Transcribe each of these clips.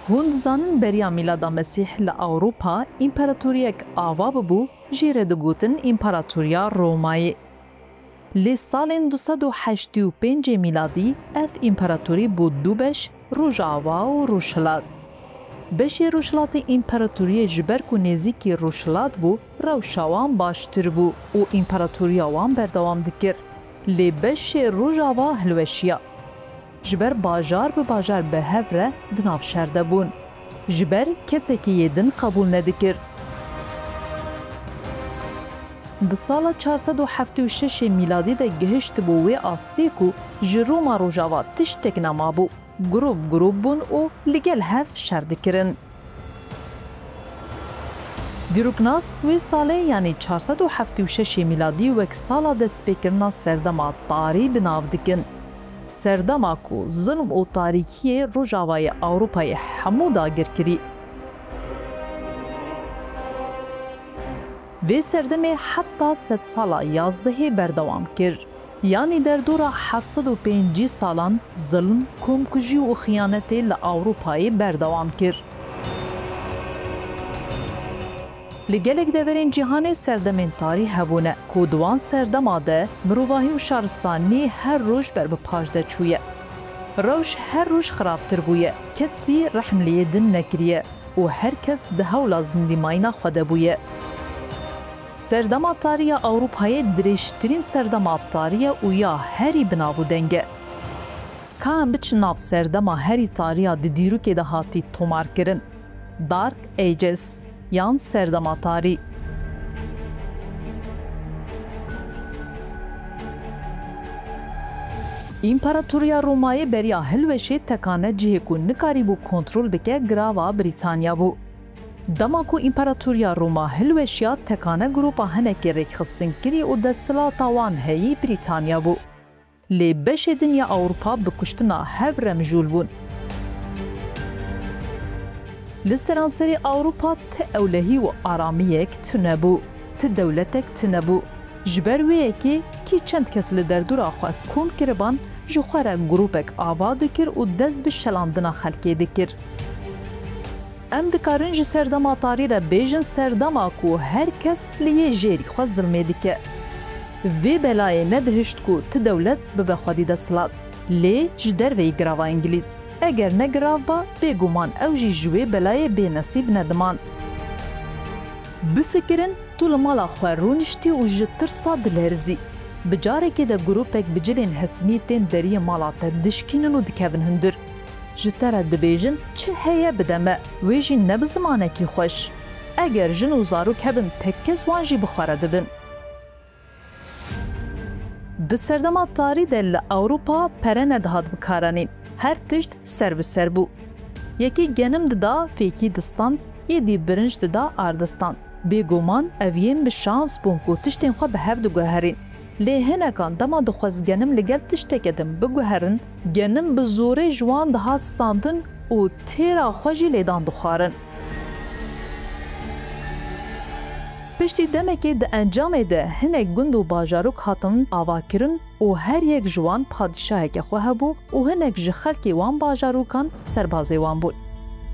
هون زانن بریا میلادا مسیح لأوروپا امپراتوریک آوا ببو جیره دگوتن امپراتوریا رومایی. لی سالین 285 میلادی اف امپراتوری بود دو بش روژاوا و روشلات. بشی روشلات امپراتوری جبرک و نزیکی روشلات بو روشاوان باشتر بو و امپراتوریا وان بردوام دکر. لی بشی روژاوا هلوشیا. جبر باجار به باجار به هفره دناف شرده بون. جبر کسی که یدن قبول ندکر. د سال 476 میلادی ده گهشت بوی آستیکو جروما روژاوا تشتک نما بو. گروب بون و لگل هف شرده کرن. دیروکناس وی ساله یعنی 476 میلادی وک سالا دست بکرنا سردما تاری بناو دکن. سردما کو ظلم و تاریکی روژاوای اوروپای همو داگر کری. وی سردمه حتی 100 سالا 11 بردوام کرد. یعنی در دورا 705 سالان ظلم، کمکجی و خیانت لأوروپای بردوام کرد. لگلک دورین جهان سردمین تاری هبونه که دوان سردما ده مروواهی و شارستانی هر روش بر بپاجده چویه. روش هر روش خرابتر بویه، کسی رحم لیدن نکریه و هر کس ده هولا زندیماینا خوده بویه. سردما تاریه اوروپای درشترین سردما تاریه و یا هری بنابو دنگه. کام بچ ناف سردما هری تاریه دیرو که ده هاتی تومار کرن. دارک ایجز یان سردما تاری. امپراتوریا رومایی بریا هلوشی تکانه جهه کو نکاری بو کنترول بکه گراوا بریتانیا بو. دما کو امپراتوریا روما هلوشیا تکانه گروپا هنکی ریک خستن کری و دستلا تاوان هی بریتانیا بو. لی بش دنیا اوروپا بکشتنا هف رمجول بون. لسرانسری اوروپا ت اولهی و آرامیک تنبو، ت دولتک تنبو. جبرویه کی چند کس لدردور آخواه کن کربان جخواره گروپک آواده کر و دست به شلاندنا خلقه دکر. ام دکارن جی سردما تاری را بیجن سردما کو هر کس لیه جیری خواه ظلمه دکه. وی بلای ندهشت کو ت دولت ببخوادی دستلات. لی جدر وی گراوا انگلیز. اگر نگراو با بگومان او جی جوی بلای بی نصیب ندمان. بفکرن طول مالا خواه رونشتی و جتر ساد لرزی. بجاره که ده گروپک بجلین حسنیتین دری مالا تا دشکینن و دکبن هندر. جتر دبیجن چه هیه بدمه ویجی نبزمانه کی خوش. اگر جن و زارو کبن تکز وانجی بخواره دبن. ده سردما تاری دل اوروپا پره ندهاد بکارانین. هر تشت سر به سر بو. یکی گنم ددا فیکی دستان، یدی برنج ددا آردستان. بگومان اوین به شانس بون کو تشتین خواه به هف دو گوهرین. لی هنکان دما دخواست گنم لگل تشتکدم بگوهرن، گنم به زوره جوان دهات ستاندن و تیرا خوشی لیدان دخارن. پشتی دمکی ده انجام ده هنک گند و باجاروک هاتن آوا کرن و هر یک جوان پادشاه که خواه بو و هنک جی خلکی وان باجاروکان سربازی وان بود.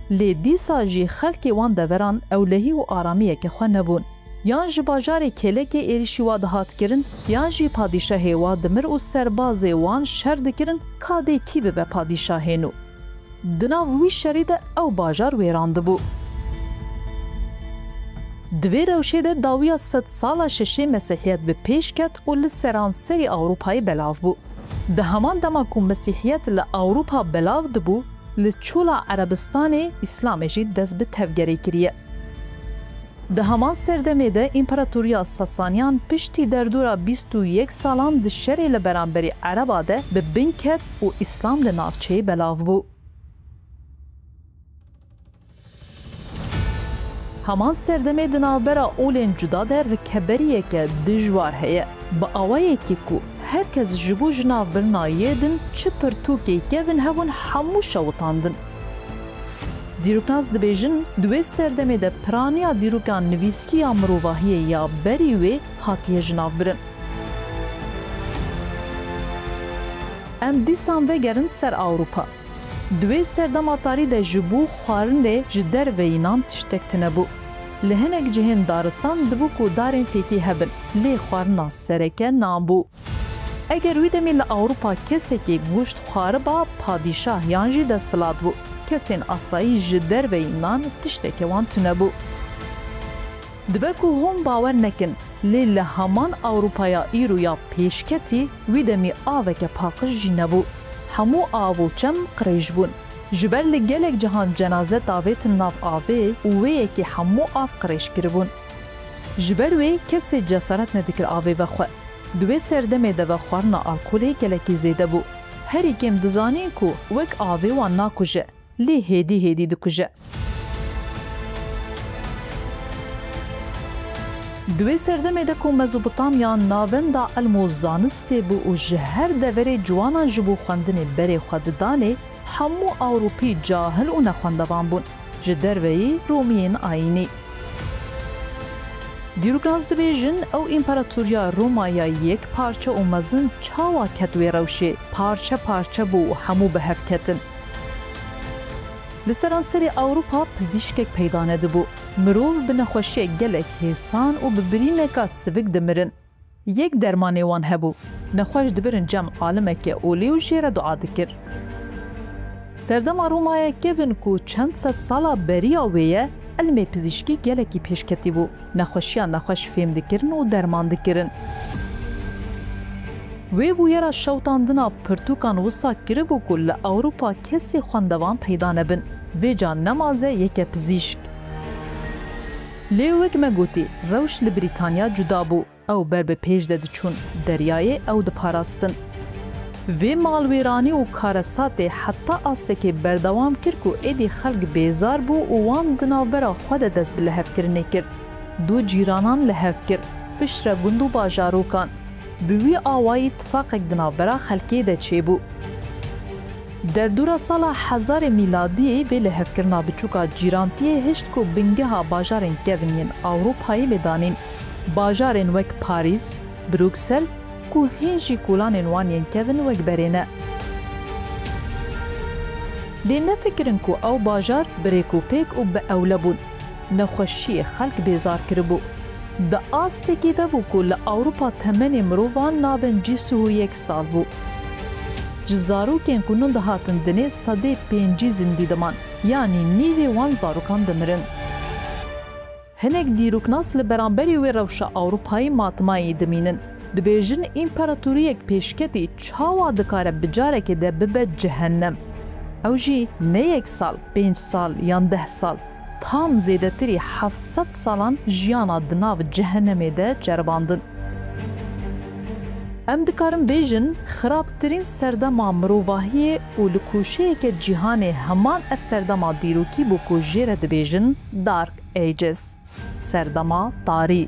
لی دیسا جی خلکی وان دوران اولهی و آرامیه که خواه نبون. یان جی باجاری کله که ایریشی واد هات کرن یان جی پادشاهی واد دمر و سربازی وان شرد کرن کاده کی به پادشاهی نو. دناو وی شریده او باجار ویرانده بو. دوی روشه ده داویا 100 سالا ششه مسیحیت به پیش کت و لسرانسری اوروپای بلاو بو. ده همان دما که مسیحیت لأوروپا بلاو ده بو لچولا عربستان اسلام جی دست به تفگری کریه. ده همان سردمه ده امپراتوریا ساسانیان پشتی در دورا 21 سالان ده شری لبرانبری عربا ده به بنکت و اسلام ده نافچه بلاو بو. همان سردمه دنابرا اولین جدا در رکبریه که دجوار هیه. با آوائه که کو هر کس جبو جناو برنایه دن چه پرتوکی که ون هون همو شوطاندن. دیروکناز دبیجن دوی سردمه ده پرانیا دیروکان نویسکی امروواهیه یا بریوه هاتیه جناو برن. ام دیسان وگرن سر اوروپا. دوی سردما تاری ده جبو خوارن ده جدر و اینان تشتکت نبو. لهنک جهن دارستان دبو کو دارن فیکی هبن لی خوارنا سرکه نامبو. اگر وی دمی لأوروپا کسی که گوشت خواره با پادیشاه یانجی ده سلاد بو. کسین اصایی جدر و اینان تشتکه وان تنبو. دبکو هم باور نکن لی لهمان اوروپایا ایرو یا پیشکتی وی دمی آوک پاقش جی نبو. همو آوو چم قریش بون. جبر لگلک جهان جنازه داویت ناف آوه اوه یکی همو آف قریش کربون. جبر وی کسی جسارت ندکر آوه بخواه. دوی سردمه ده و خوارنا آلکولی گلکی زیده بو. هری کم دزانین کو وک آوه وان ناکوژه. لی هیدی دکوژه. دوی سردمه ده کو مزوبطامیا ناون دا علمو زانسته بو و جهر دوره جوانان جبو خوندن بره خوددانه همو اوروپی جاهل و نخوندوان بون. جدروی رومین آینی. دیروگراز دبیجن او امپراتوریا رومایا یک پارچه و مزن چاوا کتوی روشه پارچه بو همو به هف کتن. لسرانسری اوروپا پزیشکک پیدا نده بو. مروف به نخوشی گلک حسان و ببرینکا سوک دمرن. یک درمانه وان هبو. نخوش دبرن جمع عالمک اولی و جیره دعا دکر. سردم رومایا کهون کو چند ست سالا بریا ویه علم پزیشکی گلکی پیشکتی بو. نخوشیان نخوش فهم دکرن و درمان دکرن. وی بویرا شوتاندنا پرتوکان وسا کربو کل اوروپا کسی خوندوان پیدا نبن. وی جان نمازه یک پزیشک. لیوک مگوتی روش لبریتانیا جدا بو او بر به پیش ده چون دریای او ده پاراستن. وی مالویرانی و کارسات حتی آسته که بردوام کرد که ایدی خلق بیزار بو و وان دنابرا خود دست به لحف کرنه کرد. دو جیرانان لحف کرد. پشت گندو باجاروکان. بوی آوائی اتفاقک دنابرا خلقی ده چه بو. در دورا سالا 1000 میلادی به لحف کرنا بچوکا جیرانتیه هشت که بنگه ها باجارین گونین اوروپایی بدانین. باجارین وک پاریس، بروکسل، کو هنجی کولان وانین کون وک برینه. لی نفکرن کو او باجار بریکو پیک و به اوله بون. نخوشی خلق بیزار کربو. دا آسته که ده بو که لأوروپا تمن مرووان ناون جیسو 1 سال بو. جزاروکین کنون ده هاتن دنه ساده 5 زندی دمان. یعنی نیوی وان زاروکان دمرن. هنک دیروکناس لبرانبری و روشا اوروپایی ماتمایی دمینن. دبیجن امپراتوریک پیشکتی چاوا دکاره بجاره که ده ببه جهنم. او جی نه 1 سال، 5 سال یا 10 سال. tam zêdetî 700 salan jiyana di nav cehennemê de ceribandin. Em dikarin bêjin xirabtirîn serdema mirovahiyê û li kûşeyeke cîhanê heman ev serdema dîrokî bû ku jê re dibêjin Dark Ages, serdema tarî.